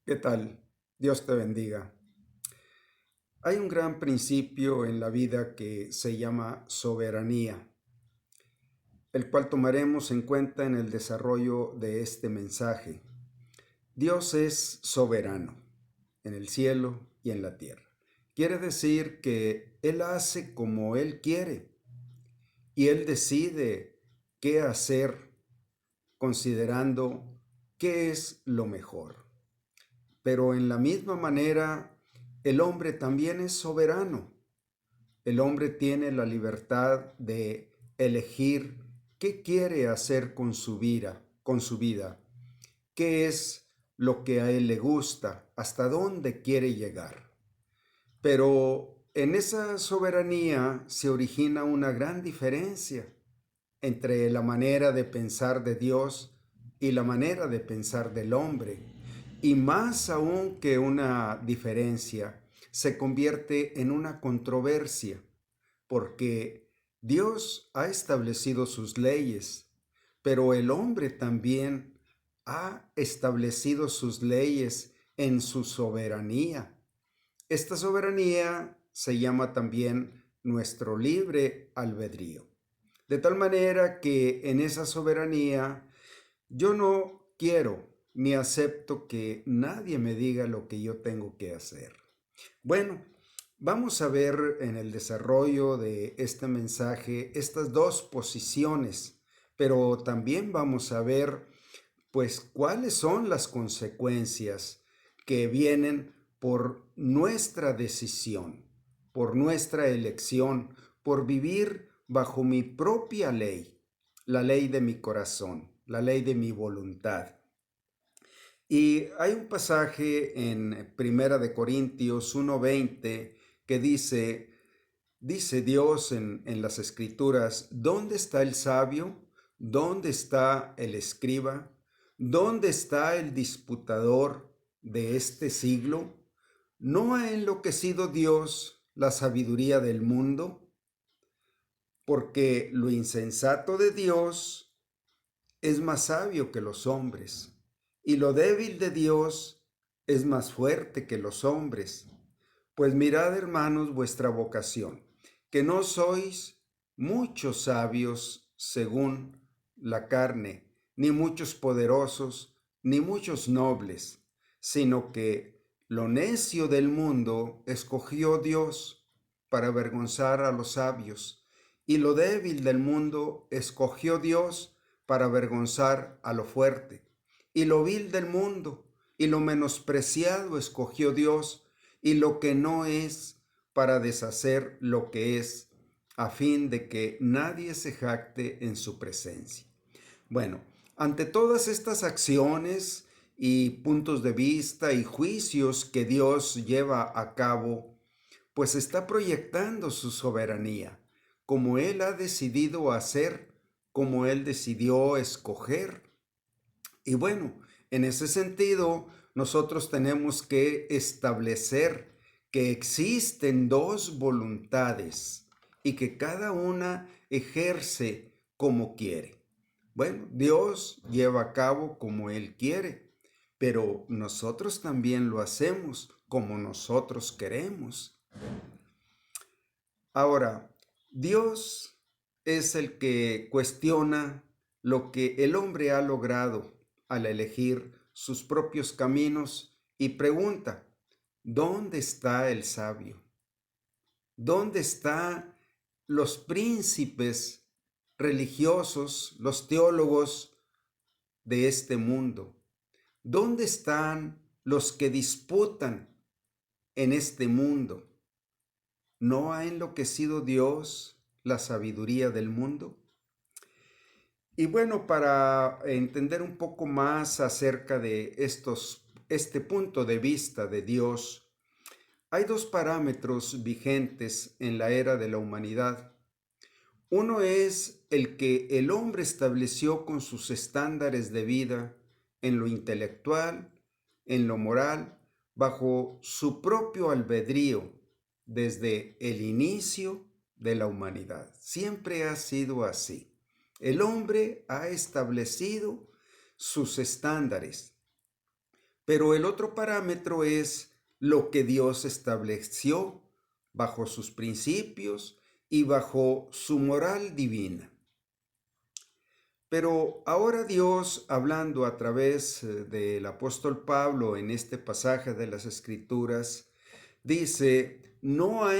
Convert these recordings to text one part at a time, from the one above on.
¿Qué tal? Dios te bendiga. Hay un gran principio en la vida que se llama soberanía, el cual tomaremos en cuenta en el desarrollo de este mensaje. Dios es soberano en el cielo y en la tierra. Quiere decir que Él hace como Él quiere y Él decide qué hacer considerando qué es lo mejor. Pero en la misma manera, el hombre también es soberano. El hombre tiene la libertad de elegir qué quiere hacer con su vida, qué es lo que a él le gusta, hasta dónde quiere llegar. Pero en esa soberanía se origina una gran diferencia entre la manera de pensar de Dios y la manera de pensar del hombre. Y más aún que una diferencia, se convierte en una controversia, porque Dios ha establecido sus leyes, pero el hombre también ha establecido sus leyes en su soberanía. Esta soberanía se llama también nuestro libre albedrío. De tal manera que en esa soberanía yo no quiero ni acepto que nadie me diga lo que yo tengo que hacer. Bueno, vamos a ver en el desarrollo de este mensaje estas dos posiciones, pero también vamos a ver pues cuáles son las consecuencias que vienen por nuestra decisión, por nuestra elección, por vivir bajo mi propia ley, la ley de mi corazón, la ley de mi voluntad. Y hay un pasaje en Primera de Corintios 1:20 que dice Dios en las Escrituras: ¿dónde está el sabio? ¿Dónde está el escriba? ¿Dónde está el disputador de este siglo? ¿No ha enloquecido Dios la sabiduría del mundo? Porque lo insensato de Dios es más sabio que los hombres, y lo débil de Dios es más fuerte que los hombres. Pues mirad, hermanos, vuestra vocación, que no sois muchos sabios según la carne, ni muchos poderosos, ni muchos nobles, sino que lo necio del mundo escogió Dios para avergonzar a los sabios, y lo débil del mundo escogió Dios para avergonzar a lo fuerte, y lo vil del mundo y lo menospreciado escogió Dios, y lo que no es, para deshacer lo que es, a fin de que nadie se jacte en su presencia. Bueno, ante todas estas acciones y puntos de vista y juicios que Dios lleva a cabo, pues está proyectando su soberanía, como Él ha decidido hacer, como Él decidió escoger. Y bueno, en ese sentido, nosotros tenemos que establecer que existen dos voluntades y que cada una ejerce como quiere. Bueno, Dios lleva a cabo como Él quiere, pero nosotros también lo hacemos como nosotros queremos. Ahora, Dios es el que cuestiona lo que el hombre ha logrado al elegir sus propios caminos y pregunta: ¿dónde está el sabio? ¿Dónde están los príncipes religiosos, los teólogos de este mundo? ¿Dónde están los que disputan en este mundo? ¿No ha enloquecido Dios la sabiduría del mundo? Y bueno, para entender un poco más acerca de este punto de vista de Dios, hay dos parámetros vigentes en la era de la humanidad. Uno es el que el hombre estableció con sus estándares de vida en lo intelectual, en lo moral, bajo su propio albedrío desde el inicio de la humanidad. Siempre ha sido así. El hombre ha establecido sus estándares, Pero el otro parámetro es lo que Dios estableció bajo sus principios y bajo su moral divina. Pero ahora Dios, hablando a través del apóstol Pablo en este pasaje de las Escrituras, dice, no ha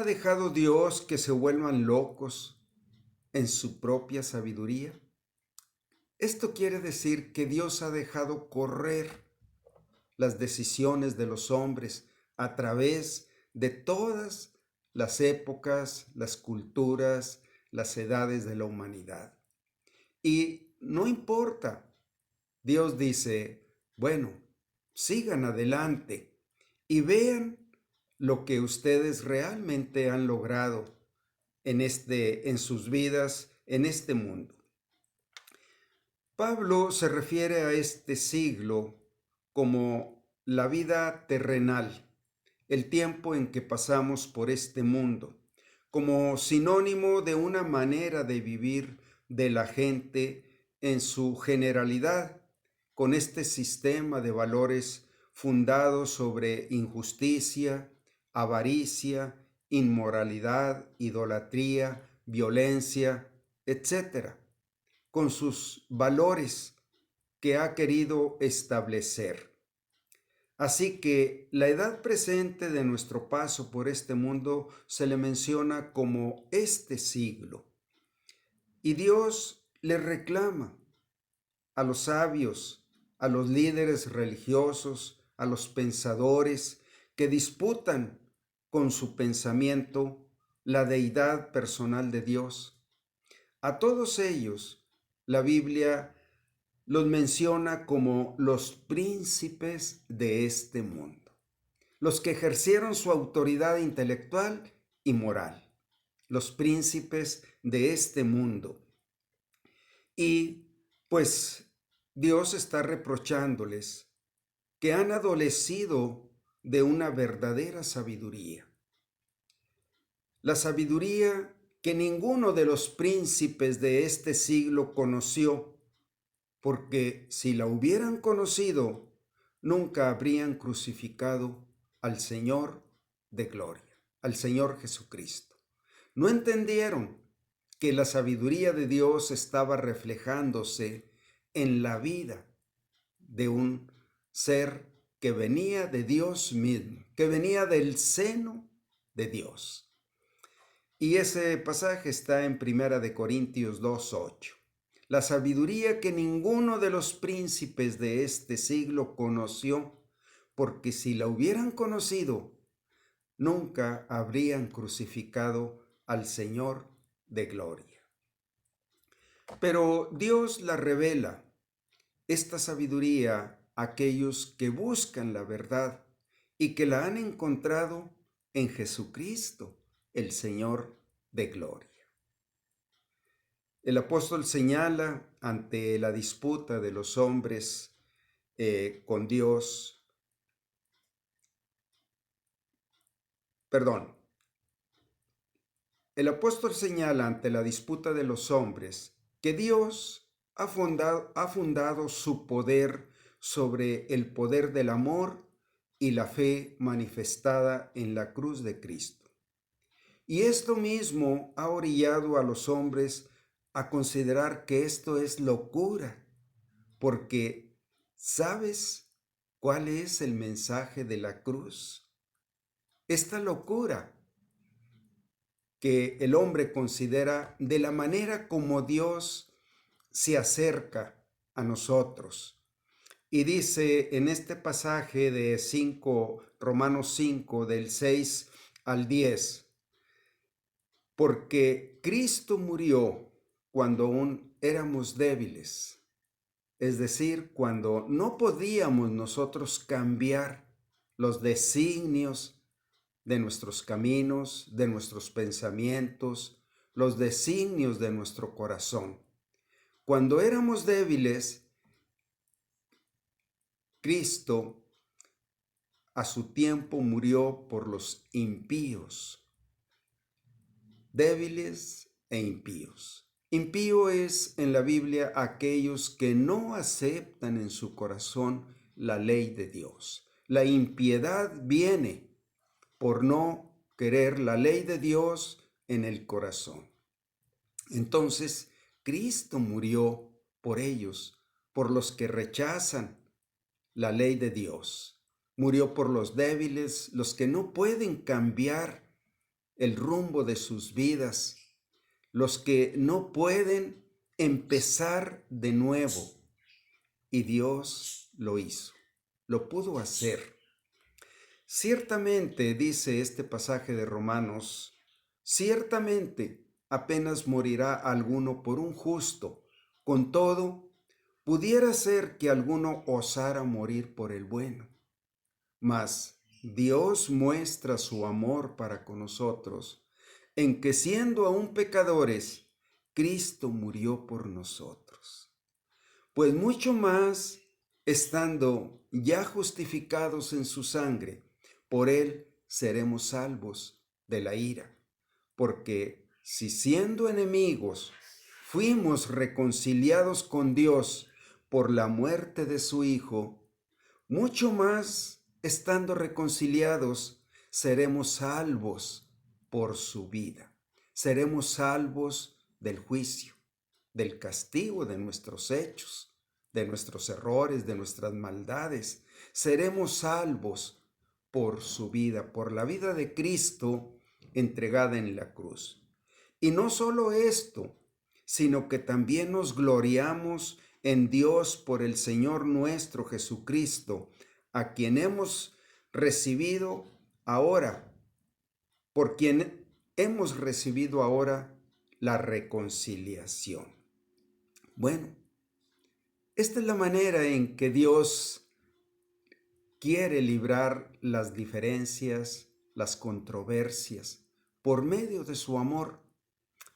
dejado Dios que se vuelvan locos en su propia sabiduría. Esto quiere decir que Dios ha dejado correr las decisiones de los hombres a través de todas las épocas, las culturas, las edades de la humanidad. Y no importa, Dios dice, bueno, sigan adelante y vean lo que ustedes realmente han logrado en sus vidas, en este mundo. Pablo se refiere a este siglo como la vida terrenal, el tiempo en que pasamos por este mundo, como sinónimo de una manera de vivir de la gente en su generalidad, con este sistema de valores fundados sobre injusticia, avaricia, inmoralidad, idolatría, violencia, etcétera, con sus valores que ha querido establecer. Así que la edad presente de nuestro paso por este mundo se le menciona como este siglo. Y Dios le reclama a los sabios, a los líderes religiosos, a los pensadores que disputan con su pensamiento la deidad personal de Dios. A todos ellos, la Biblia los menciona como los príncipes de este mundo, los que ejercieron su autoridad intelectual y moral, los príncipes de este mundo. Y pues Dios está reprochándoles que han adolecido de una verdadera sabiduría. La sabiduría que ninguno de los príncipes de este siglo conoció, porque si la hubieran conocido, nunca habrían crucificado al Señor de gloria, al Señor Jesucristo. No entendieron que la sabiduría de Dios estaba reflejándose en la vida de un ser que venía de Dios mismo, que venía del seno de Dios. Y ese pasaje está en Primera de Corintios 2:8. La sabiduría que ninguno de los príncipes de este siglo conoció, porque si la hubieran conocido, nunca habrían crucificado al Señor de gloria. Pero Dios la revela, esta sabiduría, a aquellos que buscan la verdad y que la han encontrado en Jesucristo, el Señor de gloria. El apóstol señala ante la disputa de los hombres con Dios, el apóstol señala ante la disputa de los hombres que Dios ha fundado su poder sobre el poder del amor y la fe manifestada en la cruz de Cristo. Y esto mismo ha orillado a los hombres a considerar que esto es locura, porque ¿sabes cuál es el mensaje de la cruz? Esta locura que el hombre considera de la manera como Dios se acerca a nosotros. Y dice en este pasaje de Romanos 5, del 6 al 10, porque Cristo murió cuando aún éramos débiles, es decir, cuando no podíamos nosotros cambiar los designios de nuestros caminos, de nuestros pensamientos, los designios de nuestro corazón. Cuando éramos débiles, Cristo a su tiempo murió por los impíos, débiles e impíos. Impío es en la Biblia aquellos que no aceptan en su corazón la ley de Dios. La impiedad viene por no querer la ley de Dios en el corazón. Entonces, Cristo murió por ellos, por los que rechazan la ley de Dios. Murió por los débiles, los que no pueden cambiar el rumbo de sus vidas, los que no pueden empezar de nuevo. Y Dios lo hizo, lo pudo hacer. Ciertamente, dice este pasaje de Romanos, ciertamente apenas morirá alguno por un justo. Con todo, pudiera ser que alguno osara morir por el bueno. Mas Dios muestra su amor para con nosotros, en que siendo aún pecadores, Cristo murió por nosotros. Pues mucho más, estando ya justificados en su sangre, por él seremos salvos de la ira. Porque si siendo enemigos fuimos reconciliados con Dios por la muerte de su Hijo, mucho más, estando reconciliados, seremos salvos por su vida. Seremos salvos del juicio, del castigo de nuestros hechos, de nuestros errores, de nuestras maldades. Seremos salvos por su vida, por la vida de Cristo entregada en la cruz. Y no solo esto, sino que también nos gloriamos en Dios por el Señor nuestro Jesucristo, a quien hemos recibido ahora, por quien hemos recibido ahora la reconciliación. Bueno, esta es la manera en que Dios quiere librar las diferencias, las controversias, por medio de su amor.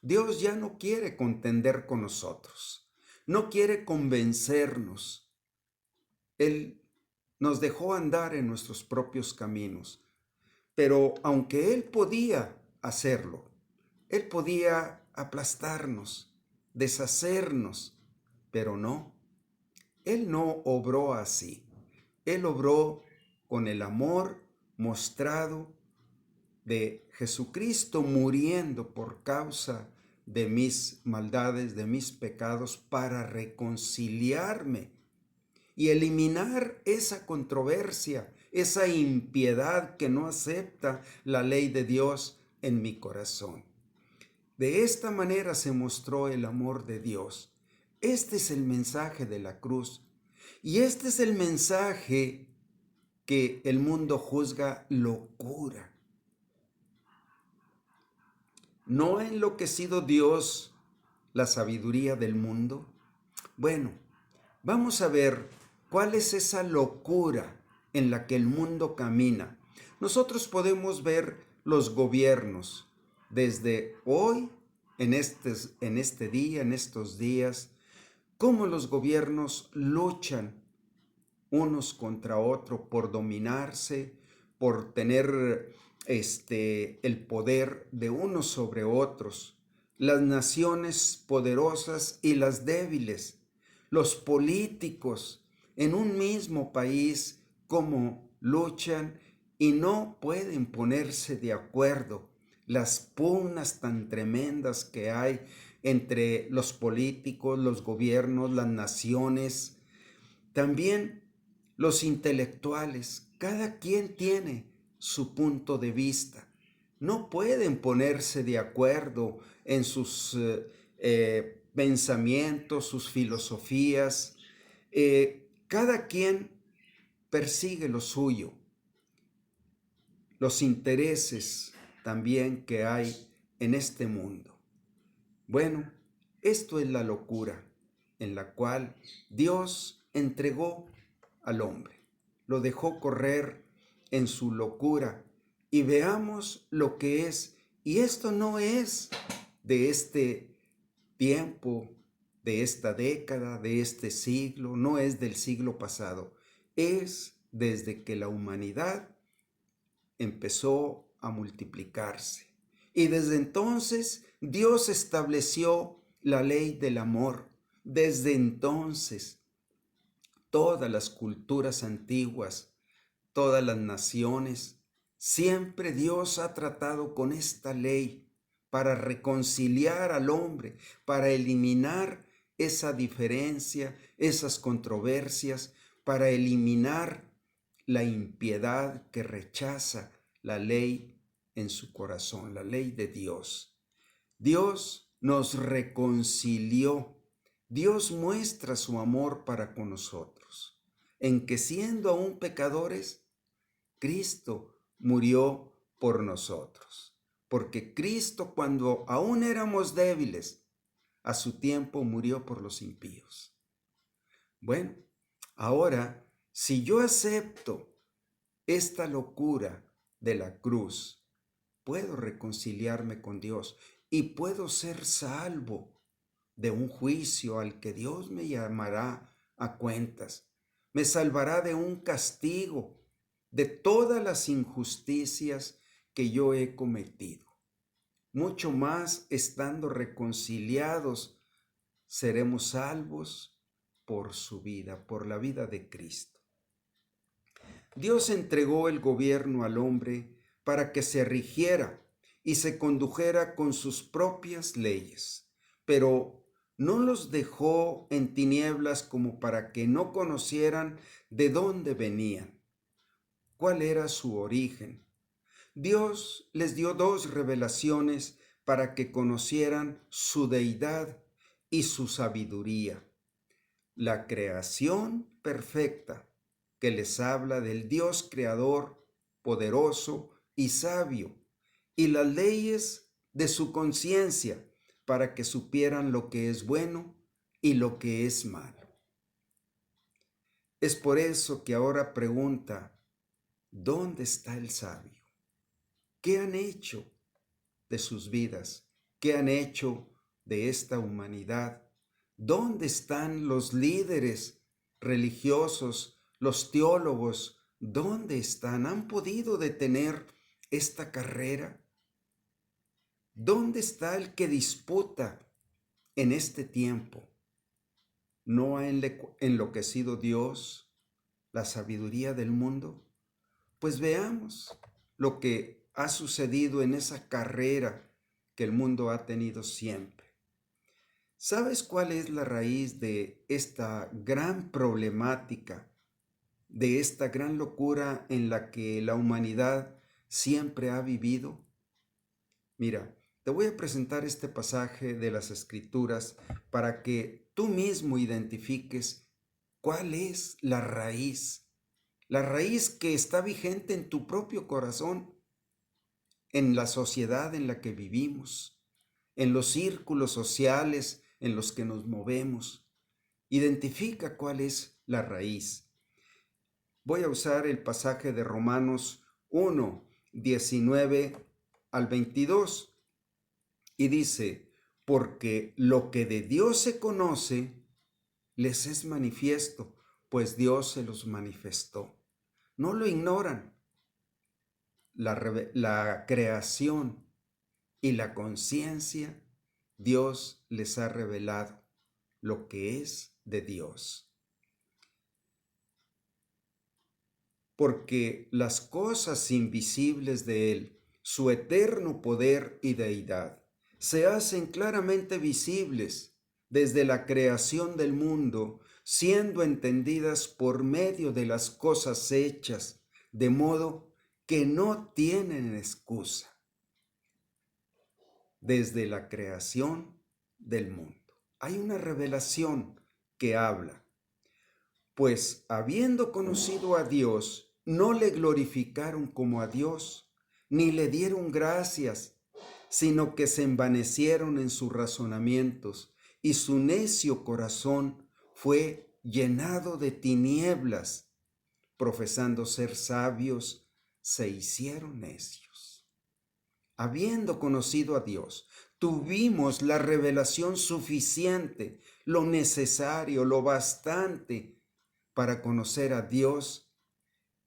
Dios ya no quiere contender con nosotros, no quiere convencernos. Él nos dejó andar en nuestros propios caminos, pero aunque Él podía hacerlo, Él podía aplastarnos, deshacernos, pero no, Él no obró así. Él obró con el amor mostrado de Jesucristo muriendo por causa de mis maldades, de mis pecados, para reconciliarme y eliminar esa controversia, esa impiedad que no acepta la ley de Dios en mi corazón. De esta manera se mostró el amor de Dios. Este es el mensaje de la cruz. Y este es el mensaje que el mundo juzga locura. ¿No ha enloquecido Dios la sabiduría del mundo? Bueno, vamos a ver cuál es esa locura en la que el mundo camina. Nosotros podemos ver los gobiernos desde hoy, en este día, en estos días, cómo los gobiernos luchan unos contra otros por dominarse, por tener el poder de unos sobre otros, las naciones poderosas y las débiles, los políticos en un mismo país, cómo luchan y no pueden ponerse de acuerdo, las pugnas tan tremendas que hay entre los políticos, los gobiernos, las naciones, también los intelectuales. Cada quien tiene su punto de vista. No pueden ponerse de acuerdo en sus pensamientos, sus filosofías. Cada quien persigue lo suyo, los intereses también que hay en este mundo. Bueno, esto es la locura en la cual Dios entregó al hombre. Lo dejó correr en su locura y veamos lo que es. Y esto no es de este tiempo, de esta década, de este siglo, no es del siglo pasado. Es desde que la humanidad empezó a multiplicarse. Y desde entonces Dios estableció la ley del amor. Desde entonces, todas las culturas antiguas, todas las naciones, siempre Dios ha tratado con esta ley para reconciliar al hombre, para eliminar esa diferencia, esas controversias, para eliminar la impiedad que rechaza la ley en su corazón, la ley de Dios. Dios nos reconcilió. Dios muestra su amor para con nosotros, en que siendo aún pecadores, Cristo murió por nosotros. Porque Cristo, cuando aún éramos débiles, a su tiempo murió por los impíos. Bueno, ahora, si yo acepto esta locura de la cruz, puedo reconciliarme con Dios y puedo ser salvo de un juicio al que Dios me llamará a cuentas. Me salvará de un castigo, de todas las injusticias que yo he cometido. Mucho más estando reconciliados, seremos salvos por su vida, por la vida de Cristo. Dios entregó el gobierno al hombre para que se rigiera y se condujera con sus propias leyes, pero no los dejó en tinieblas como para que no conocieran de dónde venían, cuál era su origen. Dios les dio dos revelaciones para que conocieran su deidad y su sabiduría. La creación perfecta, que les habla del Dios creador, poderoso y sabio, y las leyes de su conciencia, para que supieran lo que es bueno y lo que es malo. Es por eso que ahora pregunta, ¿dónde está el sabio? ¿Qué han hecho de sus vidas? ¿Qué han hecho de esta humanidad? ¿Dónde están los líderes religiosos, los teólogos? ¿Dónde están? ¿Han podido detener esta carrera? ¿Dónde está el que disputa en este tiempo? ¿No ha enloquecido Dios la sabiduría del mundo? Pues veamos lo que ha sucedido en esa carrera que el mundo ha tenido siempre. ¿Sabes cuál es la raíz de esta gran problemática, de esta gran locura en la que la humanidad siempre ha vivido? Mira, te voy a presentar este pasaje de las Escrituras para que tú mismo identifiques cuál es la raíz que está vigente en tu propio corazón, en la sociedad en la que vivimos, en los círculos sociales en los que nos movemos. Identifica cuál es la raíz. Voy a usar el pasaje de Romanos 1, 19 al 22 y dice, porque lo que de Dios se conoce les es manifiesto, pues Dios se los manifestó. No lo ignoran. La creación y la conciencia, Dios les ha revelado lo que es de Dios. Porque las cosas invisibles de Él, su eterno poder y deidad, se hacen claramente visibles desde la creación del mundo, siendo entendidas por medio de las cosas hechas, de modo que no tienen excusa. Desde la creación del mundo hay una revelación que habla, pues habiendo conocido a Dios, no le glorificaron como a Dios, ni le dieron gracias, sino que se envanecieron en sus razonamientos, y su necio corazón fue llenado de tinieblas. Profesando ser sabios, se hicieron necios. Habiendo conocido a Dios, tuvimos la revelación suficiente, lo necesario, lo bastante para conocer a Dios,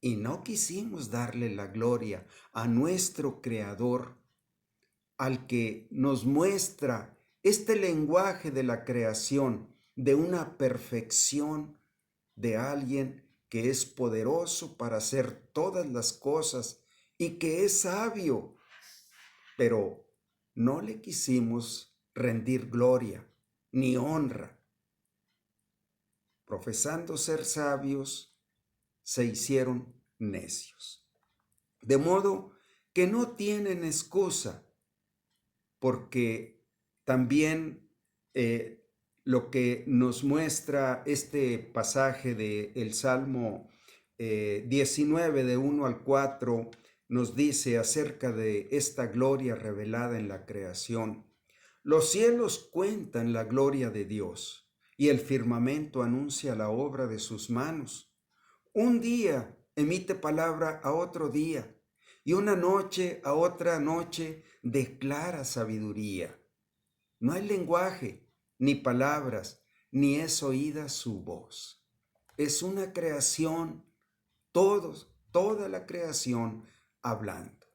y no quisimos darle la gloria a nuestro Creador, al que nos muestra este lenguaje de la creación, de una perfección de alguien que es poderoso para hacer todas las cosas y que es sabio, pero no le quisimos rendir gloria ni honra. Profesando ser sabios, se hicieron necios. De modo que no tienen excusa, porque también lo que nos muestra este pasaje del Salmo 19, de 1 al 4, nos dice acerca de esta gloria revelada en la creación. Los cielos cuentan la gloria de Dios, y el firmamento anuncia la obra de sus manos. Un día emite palabra a otro día, y una noche a otra noche declara sabiduría. No hay lenguaje, ni palabras, ni es oída su voz. Es una creación, toda la creación hablando.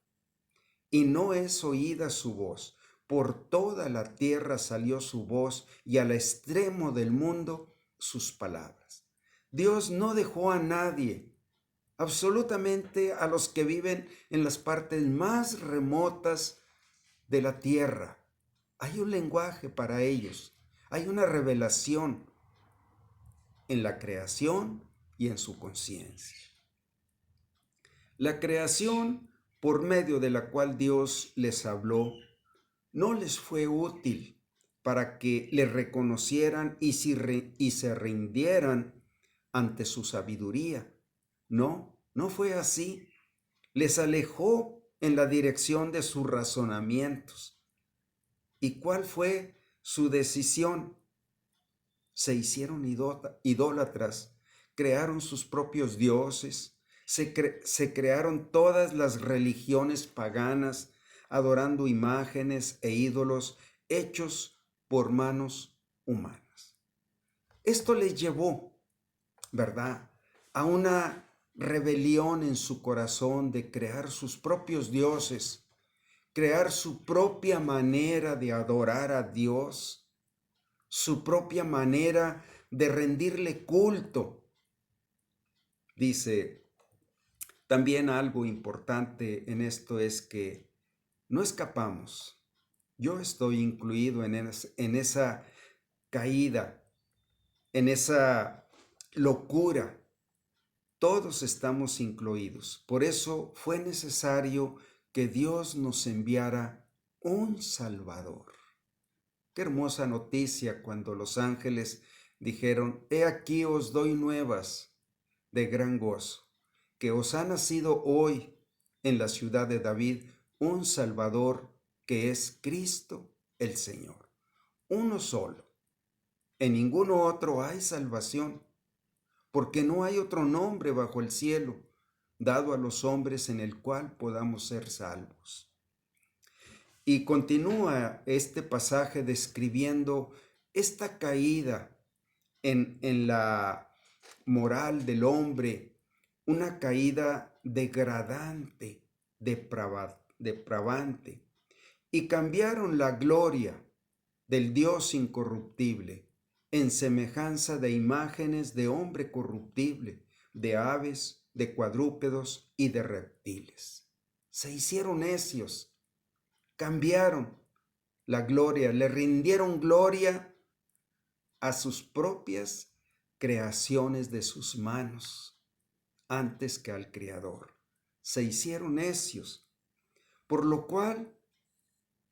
Y no es oída su voz. Por toda la tierra salió su voz, y al extremo del mundo sus palabras. Dios no dejó a nadie, absolutamente a los que viven en las partes más remotas de la tierra. Hay un lenguaje para ellos, hay una revelación en la creación y en su conciencia. La creación por medio de la cual Dios les habló no les fue útil para que le reconocieran y se rindieran ante su sabiduría. No fue así. Les alejó en la dirección de sus razonamientos. ¿Y cuál fue su decisión? Se hicieron idólatras, crearon sus propios dioses, se crearon todas las religiones paganas, adorando imágenes e ídolos hechos por manos humanas. Esto les llevó, ¿verdad?, a una rebelión en su corazón de crear sus propios dioses, crear su propia manera de adorar a Dios, su propia manera de rendirle culto. Dice, también algo importante en esto es que no escapamos. Yo estoy incluido en esa caída, en esa locura. Todos estamos incluidos. Por eso fue necesario que Dios nos enviara un Salvador. Qué hermosa noticia cuando los ángeles dijeron: he aquí os doy nuevas de gran gozo, que os ha nacido hoy en la ciudad de David un Salvador, que es Cristo el Señor. Uno solo. En ninguno otro hay salvación, porque no hay otro nombre bajo el cielo dado a los hombres en el cual podamos ser salvos. Y continúa este pasaje describiendo esta caída en la moral del hombre, una caída degradante, depravante, y cambiaron la gloria del Dios incorruptible en semejanza de imágenes de hombre corruptible, de aves, de cuadrúpedos y de reptiles. Se hicieron necios, cambiaron la gloria, le rindieron gloria a sus propias creaciones de sus manos antes que al Creador. Se hicieron necios, por lo cual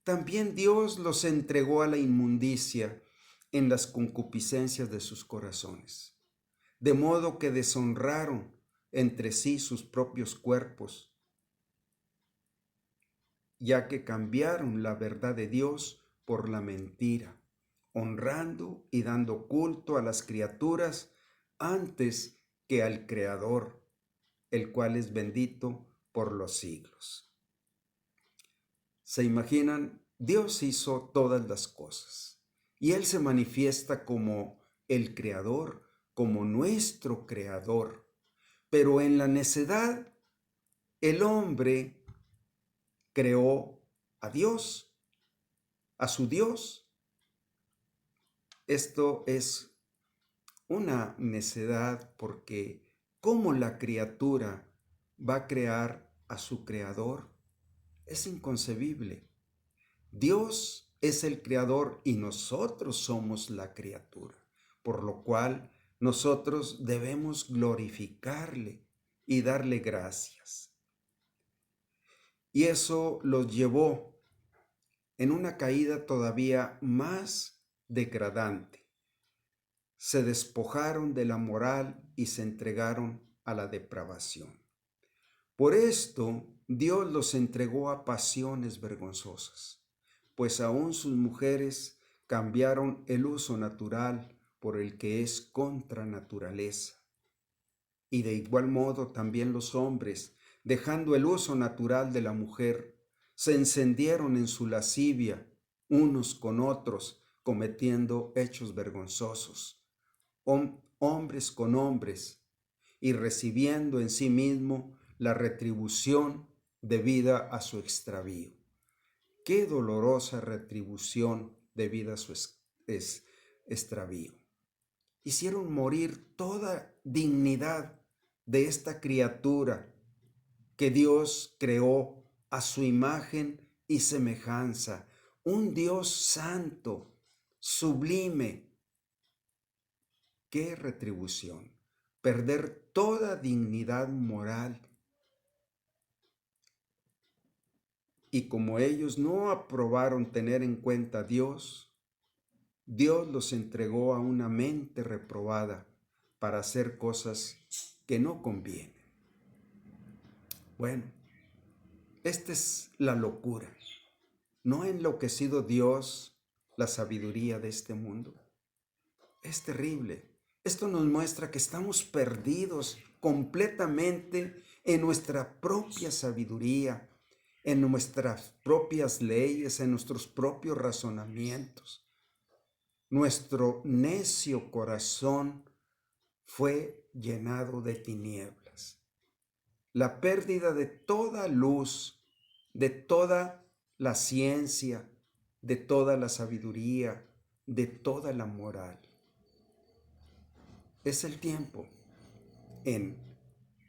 también Dios los entregó a la inmundicia en las concupiscencias de sus corazones, de modo que deshonraron entre sí sus propios cuerpos, ya que cambiaron la verdad de Dios por la mentira, honrando y dando culto a las criaturas antes que al Creador, el cual es bendito por los siglos. ¿Se imaginan? Dios hizo todas las cosas y Él se manifiesta como el Creador, como nuestro Creador. Pero en la necedad, el hombre creó a Dios, a su Dios, Esto es una necedad porque ¿cómo la criatura va a crear a su creador? Es inconcebible. Dios es el creador y nosotros somos la criatura, por lo cual nosotros debemos glorificarle y darle gracias. Y eso los llevó en una caída todavía más degradante. Se despojaron de la moral y se entregaron a la depravación. Por esto, Dios los entregó a pasiones vergonzosas, pues aún sus mujeres cambiaron el uso natural por el que es contra naturaleza. Y de igual modo también los hombres, dejando el uso natural de la mujer, se encendieron en su lascivia unos con otros, cometiendo hechos vergonzosos, hombres con hombres, y recibiendo en sí mismo la retribución debida a su extravío. Qué dolorosa retribución debida a su extravío. Hicieron morir toda dignidad de esta criatura que Dios creó a su imagen y semejanza, un Dios santo, sublime. ¡Qué retribución! Perder toda dignidad moral. Y como ellos no aprobaron tener en cuenta a Dios, Dios los entregó a una mente reprobada para hacer cosas que no convienen. Bueno, esta es la locura. ¿No ha enloquecido Dios la sabiduría de este mundo? Es terrible. Esto nos muestra que estamos perdidos completamente en nuestra propia sabiduría, en nuestras propias leyes, en nuestros propios razonamientos. Nuestro necio corazón fue llenado de tinieblas. La pérdida de toda luz, de toda la ciencia, de toda la sabiduría, de toda la moral. Es el tiempo en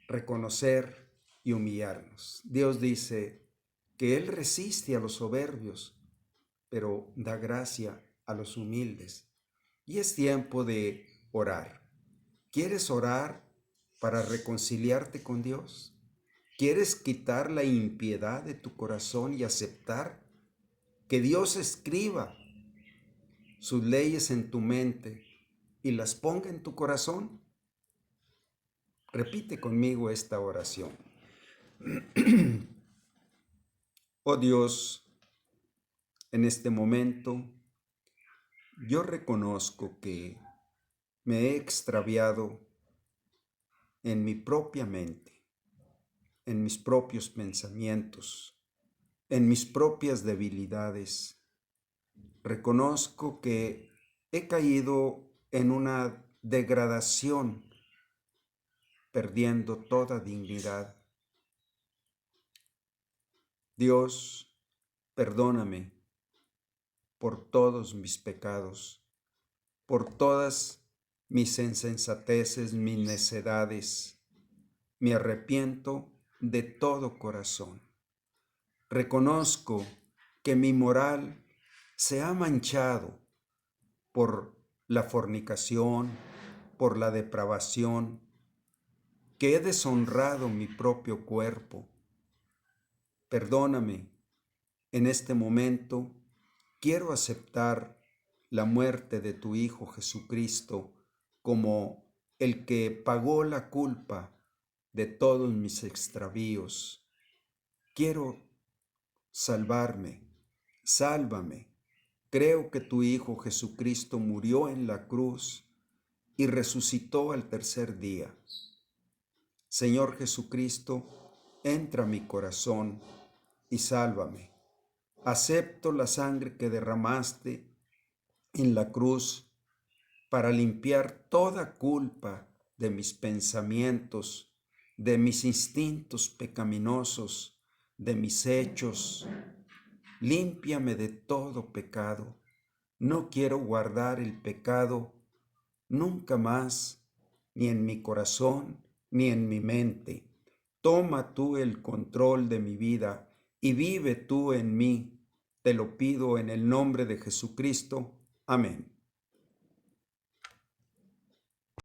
reconocer y humillarnos. Dios dice que Él resiste a los soberbios, pero da gracia a los humildes. Y es tiempo de orar. ¿Quieres orar para reconciliarte con Dios? ¿Quieres quitar la impiedad de tu corazón y aceptar que Dios escriba sus leyes en tu mente y las ponga en tu corazón? Repite conmigo esta oración. Oh Dios, en este momento yo reconozco que me he extraviado en mi propia mente, en mis propios pensamientos, en mis propias debilidades. Reconozco que he caído en una degradación, perdiendo toda dignidad. Dios, perdóname por todos mis pecados, por todas mis insensateces, mis necedades. Me arrepiento de todo corazón. Reconozco que mi moral se ha manchado por la fornicación, por la depravación, que he deshonrado mi propio cuerpo. Perdóname, en este momento quiero aceptar la muerte de tu Hijo Jesucristo como el que pagó la culpa de todos mis extravíos. Quiero salvarme, sálvame. Creo que tu Hijo Jesucristo murió en la cruz y resucitó al tercer día. Señor Jesucristo, entra a mi corazón y sálvame. Acepto la sangre que derramaste en la cruz para limpiar toda culpa de mis pensamientos, de mis instintos pecaminosos, de mis hechos. Límpiame de todo pecado. No quiero guardar el pecado nunca más, ni en mi corazón, ni en mi mente. Toma tú el control de mi vida y vive tú en mí. Te lo pido en el nombre de Jesucristo. Amén.